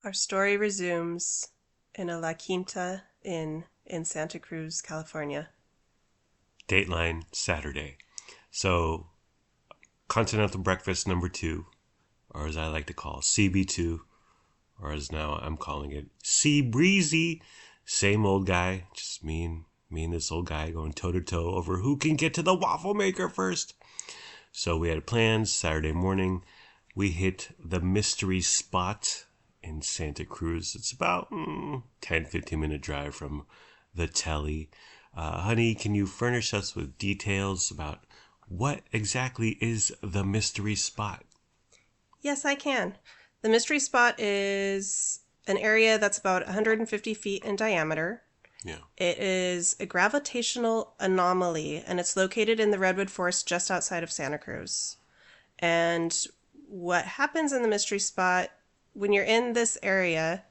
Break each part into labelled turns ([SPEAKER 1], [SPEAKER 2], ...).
[SPEAKER 1] Our story resumes in a La Quinta Inn in Santa Cruz, California.
[SPEAKER 2] Dateline Saturday. So, continental breakfast number 2, or as I like to call CB2, or as now I'm calling it Sea Breezy. Same old guy, just me and this old guy going toe to toe over who can get to the waffle maker first. So we had plans Saturday morning. We hit the mystery spot in Santa Cruz. It's about 10-15 minute drive from the telly. Honey, can you furnish us with details about what exactly is the mystery spot?
[SPEAKER 1] Yes, I can. The mystery spot is an area that's about 150 feet in diameter.
[SPEAKER 2] Yeah.
[SPEAKER 1] It is a gravitational anomaly, and it's located in the redwood forest just outside of Santa Cruz. And what happens in the mystery spot, when you're in this area,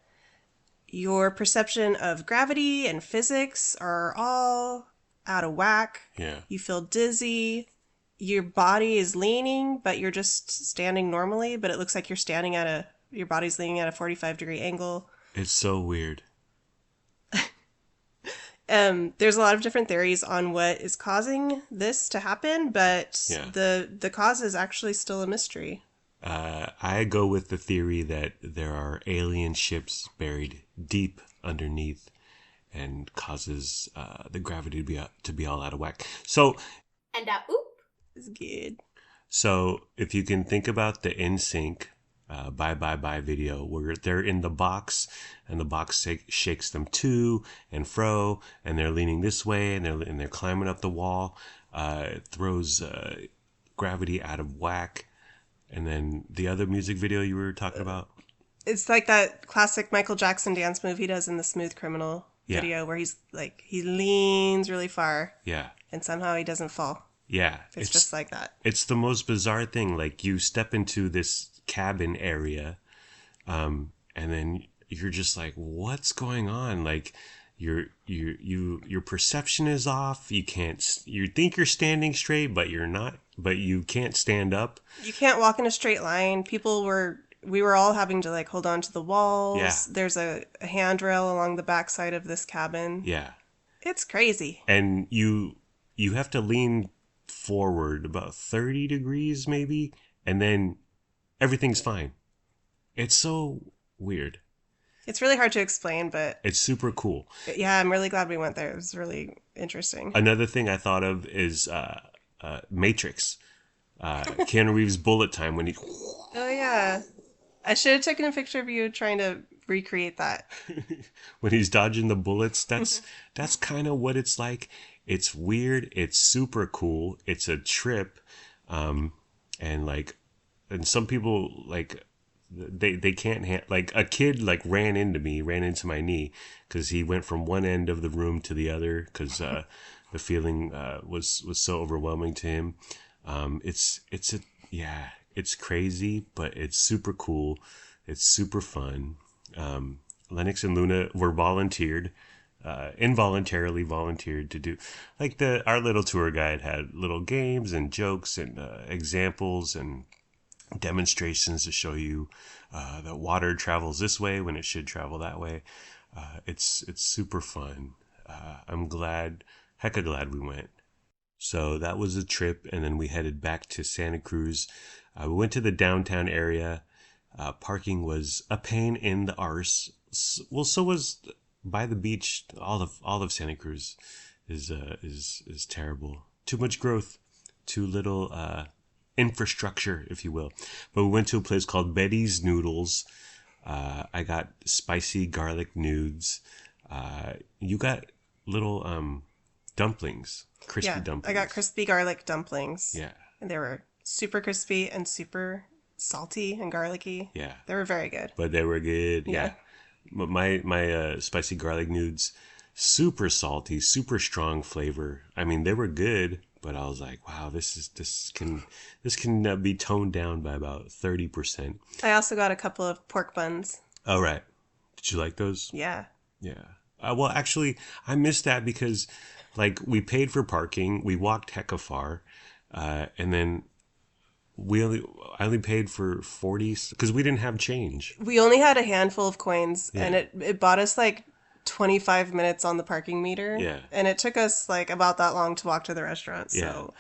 [SPEAKER 1] your perception of gravity and physics are all out of whack.
[SPEAKER 2] Yeah.
[SPEAKER 1] You feel dizzy. Your body is leaning, but you're just standing normally, but it looks like your body's leaning at a 45-degree angle.
[SPEAKER 2] It's so weird.
[SPEAKER 1] There's a lot of different theories on what is causing this to happen, but
[SPEAKER 2] Yeah.
[SPEAKER 1] the cause is actually still a mystery.
[SPEAKER 2] I go with the theory that there are alien ships buried deep underneath and causes the gravity to be all out of whack. So,
[SPEAKER 3] And oop.
[SPEAKER 1] It's good.
[SPEAKER 2] so if you can think about the NSYNC Bye Bye Bye video where they're in the box and the box shakes them to and fro and they're leaning this way and they're climbing up the wall, it throws gravity out of whack. And then the other music video you were talking about?
[SPEAKER 1] It's like that classic Michael Jackson dance move he does in the Smooth Criminal
[SPEAKER 2] Yeah.
[SPEAKER 1] video where he leans really far
[SPEAKER 2] Yeah.
[SPEAKER 1] and somehow he doesn't fall.
[SPEAKER 2] Yeah.
[SPEAKER 1] It's just like that.
[SPEAKER 2] It's the most bizarre thing. Like you step into this cabin area, and then you're just like, what's going on? Like your perception is off. You think you're standing straight, but you're not, but you can't stand up.
[SPEAKER 1] You can't walk in a straight line. We were all having to like hold on to the walls.
[SPEAKER 2] Yeah.
[SPEAKER 1] There's a handrail along the backside of this cabin.
[SPEAKER 2] Yeah.
[SPEAKER 1] It's crazy.
[SPEAKER 2] And you have to lean forward about 30 degrees maybe, and then everything's fine. It's so weird.
[SPEAKER 1] It's really hard to explain, but
[SPEAKER 2] It's super cool.
[SPEAKER 1] yeah, I'm really glad we went there. It was really interesting.
[SPEAKER 2] Another thing I thought of is Matrix. Keanu Reeves' bullet time when he
[SPEAKER 1] Oh yeah. I should have taken a picture of you trying to recreate that.
[SPEAKER 2] when he's dodging the bullets. That's kind of what it's like. It's weird. It's super cool. It's a trip, and some people like they can't like a kid like ran into my knee because he went from one end of the room to the other because the feeling was so overwhelming to him. It's crazy, but it's super cool. It's super fun. Lennox and Luna were involuntarily volunteered to do, like our little tour guide had little games and jokes and examples and demonstrations to show you that water travels this way when it should travel that way. It's super fun. I'm hecka glad we went. So that was a trip, and then we headed back to Santa Cruz. We went to the downtown area. Parking was a pain in the arse. Well, so was by the beach. All of Santa Cruz is terrible. Too much growth, too little infrastructure, if you will. But we went to a place called Betty's Noodles. I got spicy garlic nudes. You got little dumplings, crispy dumplings.
[SPEAKER 1] I got crispy garlic dumplings.
[SPEAKER 2] Yeah.
[SPEAKER 1] And they were super crispy and super salty and garlicky.
[SPEAKER 2] Yeah.
[SPEAKER 1] They were very good.
[SPEAKER 2] But they were good.
[SPEAKER 1] Yeah.
[SPEAKER 2] Yeah. But my spicy garlic nudes, super salty, super strong flavor. I mean, they were good, but I was like, wow, this can be toned down by about 30%.
[SPEAKER 1] I also got a couple of pork buns.
[SPEAKER 2] All right. Did you like those?
[SPEAKER 1] Yeah.
[SPEAKER 2] Yeah. Well, actually, I missed that because, like, we paid for parking, we walked hecka far, and then I only paid for 40 because we didn't have change.
[SPEAKER 1] We only had a handful of coins, and
[SPEAKER 2] Yeah.
[SPEAKER 1] it bought us like 25 minutes on the parking meter,
[SPEAKER 2] Yeah.
[SPEAKER 1] and it took us like about that long to walk to the restaurant.
[SPEAKER 2] Yeah.
[SPEAKER 1] So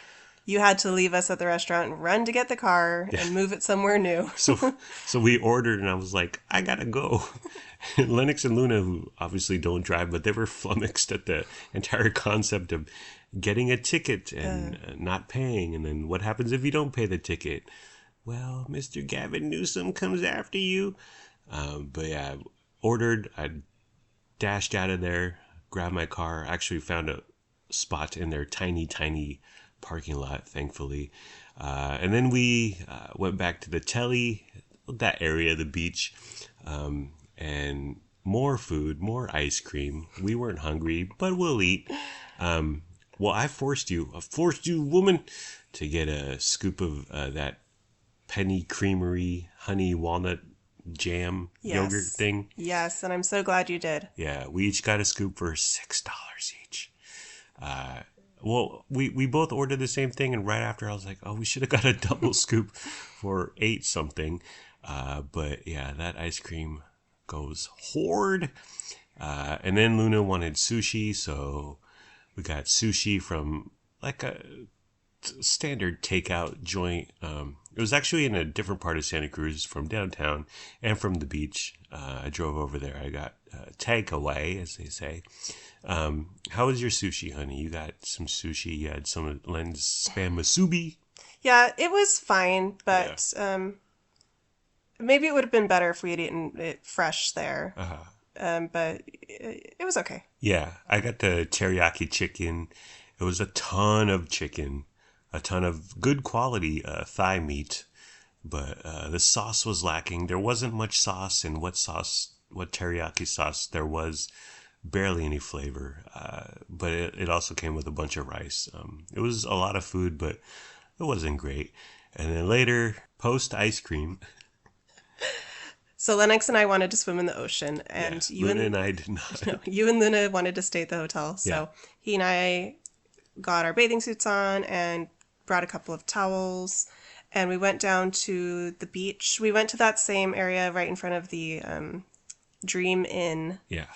[SPEAKER 1] you had to leave us at the restaurant and run to get the car
[SPEAKER 2] Yeah.
[SPEAKER 1] and move it somewhere new.
[SPEAKER 2] So so we ordered and I was like, I gotta go. And Lennox and Luna, who obviously don't drive, but they were flummoxed at the entire concept of getting a ticket and not paying. And then what happens if you don't pay the ticket? Well, Mr. Gavin Newsom comes after you. But yeah, ordered. I dashed out of there, grabbed my car. Actually found a spot in their tiny, tiny parking lot, thankfully. And then we went back to the telly, that area, the beach, and more food, more ice cream. We weren't hungry, but we'll eat. Well, I forced you, woman, to get a scoop of that penny creamery honey walnut jam yogurt
[SPEAKER 1] Yes.
[SPEAKER 2] thing.
[SPEAKER 1] Yes, and I'm so glad you did.
[SPEAKER 2] Yeah, we each got a scoop for $6 each. Well, we both ordered the same thing, and right after I was like, oh, we should have got a double scoop for 8 something. But yeah, that ice cream goes hard. And then Luna wanted sushi, so we got sushi from like a standard takeout joint. It was actually in a different part of Santa Cruz from downtown and from the beach. I drove over there. I got takeaway, as they say. How was your sushi, honey? You got some sushi. You had some of Len's spam masubi.
[SPEAKER 1] Yeah, it was fine,
[SPEAKER 2] Yeah.
[SPEAKER 1] but maybe it would have been better if we had eaten it fresh there. But it was okay.
[SPEAKER 2] Yeah, I got the teriyaki chicken. It was a ton of chicken, a ton of good quality thigh meat, but the sauce was lacking. There wasn't much sauce, and what teriyaki sauce there was, barely any flavor. But it also came with a bunch of rice. It was a lot of food, but it wasn't great. And then later, post ice cream,
[SPEAKER 1] So Lennox and I wanted to swim in the ocean, and
[SPEAKER 2] yeah, Luna and I did not.
[SPEAKER 1] no, you and Luna wanted to stay at the hotel. So
[SPEAKER 2] Yeah.
[SPEAKER 1] he and I got our bathing suits on and brought a couple of towels, and we went down to the beach. We went to that same area right in front of the Dream Inn,
[SPEAKER 2] Yeah,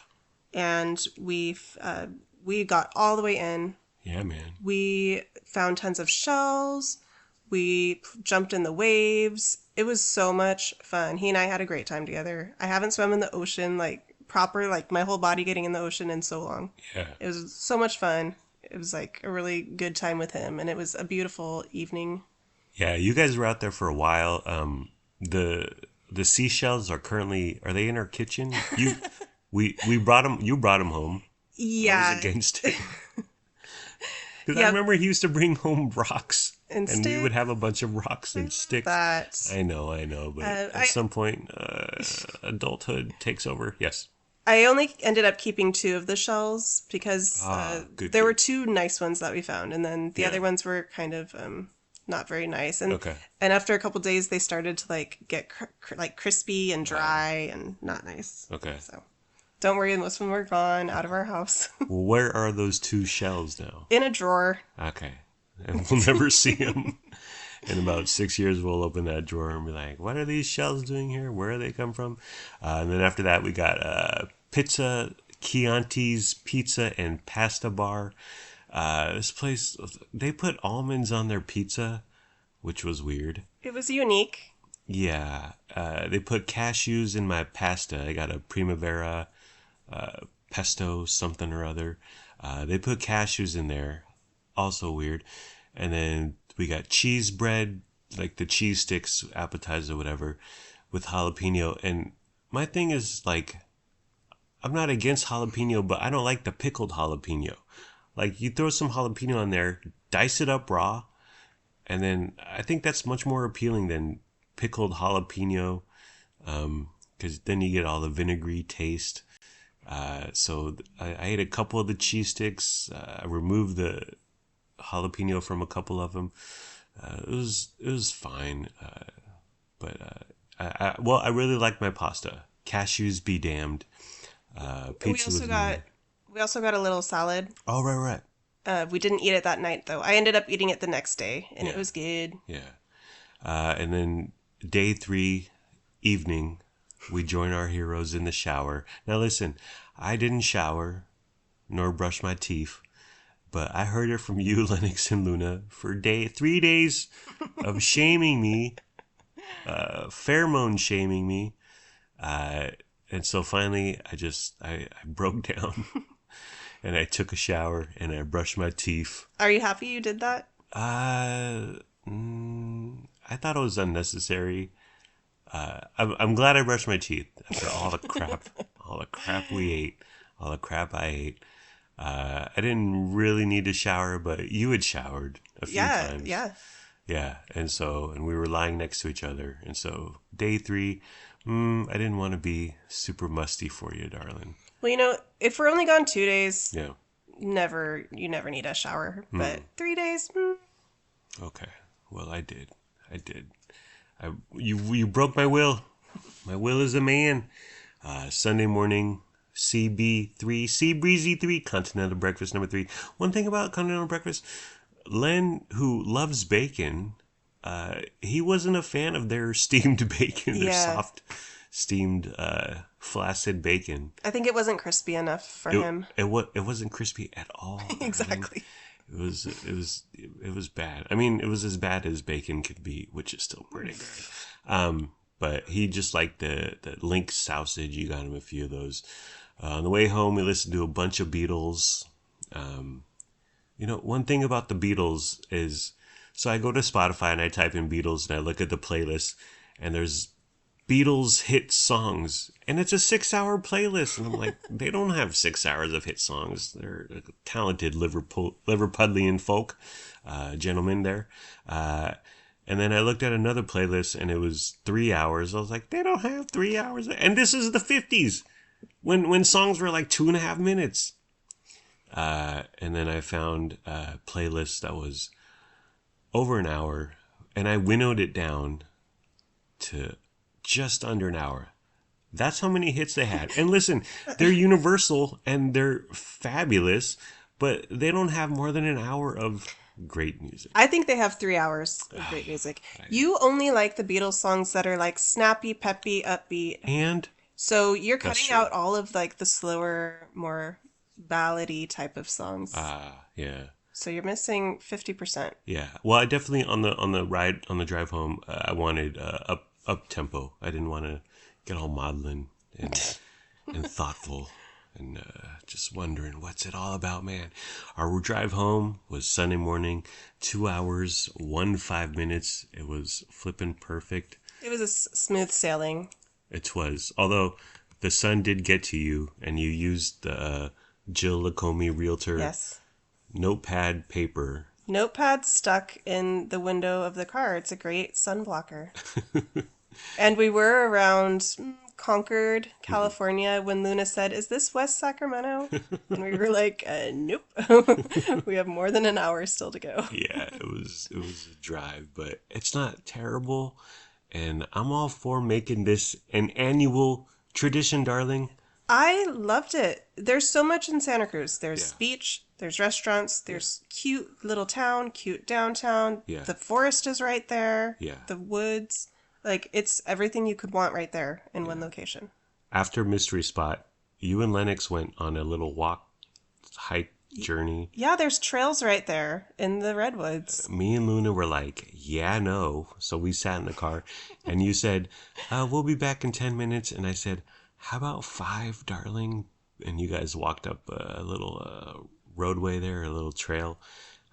[SPEAKER 1] and we got all the way in.
[SPEAKER 2] yeah, man.
[SPEAKER 1] We found tons of shells. We jumped in the waves. It was so much fun. He and I had a great time together. I haven't swum in the ocean like proper, like my whole body getting in the ocean in so long.
[SPEAKER 2] Yeah.
[SPEAKER 1] It was so much fun. It was like a really good time with him, and it was a beautiful evening.
[SPEAKER 2] Yeah, you guys were out there for a while. The seashells are they in our kitchen? We brought them. You brought them home. I
[SPEAKER 1] Yeah,
[SPEAKER 2] was against it because I
[SPEAKER 1] yeah,
[SPEAKER 2] remember he used to bring home rocks,
[SPEAKER 1] and
[SPEAKER 2] and we would
[SPEAKER 1] stick
[SPEAKER 2] have a bunch of rocks and sticks.
[SPEAKER 1] that.
[SPEAKER 2] I know, but at some point, adulthood takes over. Yes.
[SPEAKER 1] I only ended up keeping 2 of the shells because
[SPEAKER 2] Good.
[SPEAKER 1] there were 2 nice ones that we found, and then the
[SPEAKER 2] Yeah.
[SPEAKER 1] other ones were kind of not very nice. And
[SPEAKER 2] Okay.
[SPEAKER 1] and after a couple days, they started to like get like crispy and dry and not nice.
[SPEAKER 2] Okay.
[SPEAKER 1] So don't worry, most of them are gone out of our house
[SPEAKER 2] Well, where are those 2 shells now?
[SPEAKER 1] in a drawer.
[SPEAKER 2] Okay. And we'll never see them. In about 6 years, we'll open that drawer and be like, what are these shells doing here? Where do they come from? And then after that, we got pizza, Chianti's Pizza and Pasta Bar. This place, they put almonds on their pizza, which was weird.
[SPEAKER 1] It was unique.
[SPEAKER 2] Yeah. They put cashews in my pasta. I got a Primavera pesto something or other. They put cashews in there. Also weird. And then we got cheese bread, like the cheese sticks, appetizer, whatever, with jalapeno. And my thing is, like, I'm not against jalapeno, but I don't like the pickled jalapeno. Like, you throw some jalapeno on there, dice it up raw, and then I think that's much more appealing than pickled jalapeno, because then you get all the vinegary taste. So I ate a couple of the cheese sticks. I removed the jalapeno from a couple of them. It was fine, but I really like my pasta. Cashews be damned. Pizza was
[SPEAKER 1] We also got a little salad.
[SPEAKER 2] oh right.
[SPEAKER 1] We didn't eat it that night though. I ended up eating it the next day, and it
[SPEAKER 2] Yeah.
[SPEAKER 1] was good.
[SPEAKER 2] Yeah. And then day 3, evening, we join our heroes in the shower. Now listen, I didn't shower nor brush my teeth, but I heard it from you, Lennox and Luna, for 3 days of shaming me, pheromone shaming me. And so finally, I broke down and I took a shower and I brushed my teeth.
[SPEAKER 1] Are you happy you did that?
[SPEAKER 2] I thought it was unnecessary. I'm glad I brushed my teeth after all the crap we ate, all the crap I ate. I didn't really need to shower, but you had showered a few times. Yeah. And we were lying next to each other. And so day 3, I didn't want to be super musty for you, darling.
[SPEAKER 1] Well, if we're only gone 2 days,
[SPEAKER 2] Yeah.
[SPEAKER 1] you never need a shower. But 3 days,
[SPEAKER 2] Okay. Well, I did. You broke my will. My will is a man. Sunday morning, CB3, Sea Breezy 3, Continental Breakfast number 3. One thing about Continental Breakfast, Len, who loves bacon, he wasn't a fan of their steamed bacon, their soft, steamed, flaccid bacon.
[SPEAKER 1] I think it wasn't crispy enough for him.
[SPEAKER 2] It wasn't crispy at all.
[SPEAKER 1] Exactly.
[SPEAKER 2] It was bad. I mean, it was as bad as bacon could be, which is still pretty good. But he just liked the link sausage. You got him a few of those. On the way home, we listened to a bunch of Beatles. One thing about the Beatles is, so I go to Spotify and I type in Beatles and I look at the playlist, and there's Beatles hit songs, and it's a 6-hour playlist, and I'm like, they don't have 6 hours of hit songs. They're talented Liverpudlian folk gentlemen there. And then I looked at another playlist, and it was 3 hours. I was like, they don't have 3 hours, and this is the 50s when songs were like 2.5 minutes. And then I found a playlist that was over an hour, and I winnowed it down to just under an hour. That's how many hits they had. And listen, they're universal and they're fabulous, but they don't have more than an hour of great music.
[SPEAKER 1] I think they have 3 hours of great music. You only like the Beatles songs that are like snappy, peppy, upbeat.
[SPEAKER 2] And
[SPEAKER 1] so you're cutting out all of like the slower, more ballady type of songs.
[SPEAKER 2] Yeah.
[SPEAKER 1] So you're missing 50%.
[SPEAKER 2] Yeah. Well, I definitely on the drive home, I wanted up tempo. I didn't want to get all maudlin and thoughtful and just wondering what's it all about, man. Our drive home was Sunday morning, 2 hours, 5 minutes. It was flipping perfect.
[SPEAKER 1] It was a smooth sailing.
[SPEAKER 2] It was. Although the sun did get to you, and you used the Jill Lacombe Realtor notepad paper.
[SPEAKER 1] Notepad stuck in the window of the car. It's a great sun blocker. And we were around Concord, California, when Luna said, "Is this West Sacramento?" And we were like, "Nope." We have more than an hour still to go.
[SPEAKER 2] Yeah, it was a drive, but it's not terrible. And I'm all for making this an annual tradition, darling.
[SPEAKER 1] I loved it. There's so much in Santa Cruz. There's beach, there's restaurants, there's cute little town, cute downtown.
[SPEAKER 2] Yeah.
[SPEAKER 1] The forest is right there.
[SPEAKER 2] Yeah.
[SPEAKER 1] The woods. Like, it's everything you could want right there in one location.
[SPEAKER 2] After Mystery Spot, you and Lennox went on a little hike journey.
[SPEAKER 1] Yeah, there's trails right there in the redwoods.
[SPEAKER 2] Me and Luna were like, yeah, no. So we sat in the car, and you said, we'll be back in 10 minutes. And I said, how about 5, darling? And you guys walked up a little roadway there, a little trail.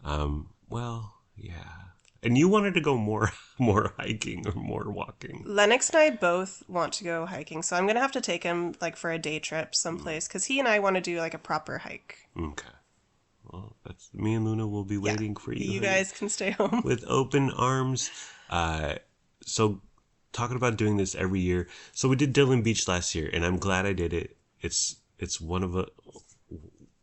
[SPEAKER 2] Well, yeah. And you wanted to go more hiking or more walking.
[SPEAKER 1] Lennox and I both want to go hiking, so I'm going to have to take him like for a day trip someplace, because he and I want to do like a proper hike.
[SPEAKER 2] Okay. Well, that's me and Luna will be waiting for you.
[SPEAKER 1] You guys can stay home.
[SPEAKER 2] With open arms. So talking about doing this every year. So we did Dillon Beach last year, and I'm glad I did it. It's one of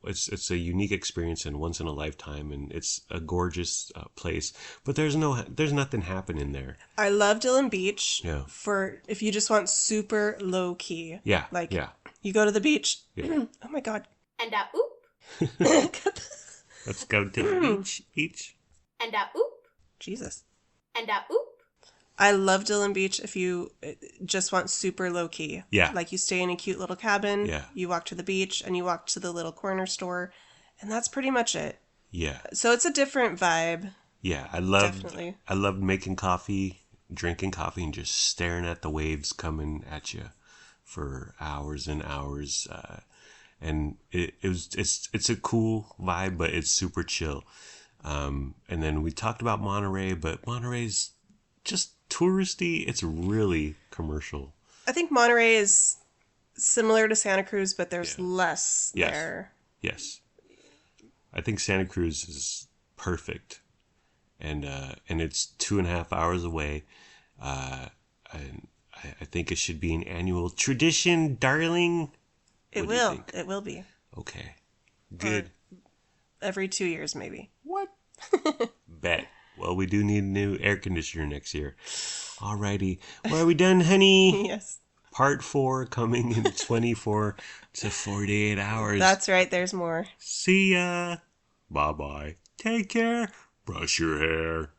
[SPEAKER 2] it's a unique experience and once in a lifetime, and it's a gorgeous place. But there's nothing happening there. I
[SPEAKER 1] love Dillon Beach.
[SPEAKER 2] Yeah.
[SPEAKER 1] For if you just want super low key.
[SPEAKER 2] Yeah.
[SPEAKER 1] Like you go to the beach.
[SPEAKER 2] Yeah.
[SPEAKER 1] Oh my god.
[SPEAKER 3] And oop.
[SPEAKER 2] Let's go to the beach.
[SPEAKER 3] And oop.
[SPEAKER 1] Jesus.
[SPEAKER 3] And oop.
[SPEAKER 1] I love Dillon Beach if you just want super low key.
[SPEAKER 2] Yeah.
[SPEAKER 1] Like you stay in a cute little cabin,
[SPEAKER 2] Yeah.
[SPEAKER 1] you walk to the beach, and you walk to the little corner store, and that's pretty much it.
[SPEAKER 2] Yeah.
[SPEAKER 1] So it's a different vibe,
[SPEAKER 2] Yeah.
[SPEAKER 1] definitely.
[SPEAKER 2] I loved making coffee, drinking coffee, and just staring at the waves coming at you for hours and hours. And it's a cool vibe, but it's super chill. And then we talked about Monterey, but Monterey's just touristy. It's really commercial.
[SPEAKER 1] I think Monterey is similar to Santa Cruz, but there's
[SPEAKER 2] Yeah.
[SPEAKER 1] less
[SPEAKER 2] Yes.
[SPEAKER 1] there.
[SPEAKER 2] Yes. I think Santa Cruz is perfect, and it's 2.5 hours away. And I think it should be an annual tradition, darling.
[SPEAKER 1] It
[SPEAKER 2] What do you
[SPEAKER 1] will.
[SPEAKER 2] think?
[SPEAKER 1] It will be.
[SPEAKER 2] Okay.
[SPEAKER 1] Or
[SPEAKER 2] Good.
[SPEAKER 1] every 2 years, maybe.
[SPEAKER 2] What? Bet. Well, we do need a new air conditioner next year. Alrighty. Well, are we done, honey?
[SPEAKER 1] Yes.
[SPEAKER 2] Part 4 coming in 24 to 48 hours.
[SPEAKER 1] That's right. There's more.
[SPEAKER 2] See ya. Bye bye. Take care. Brush your hair.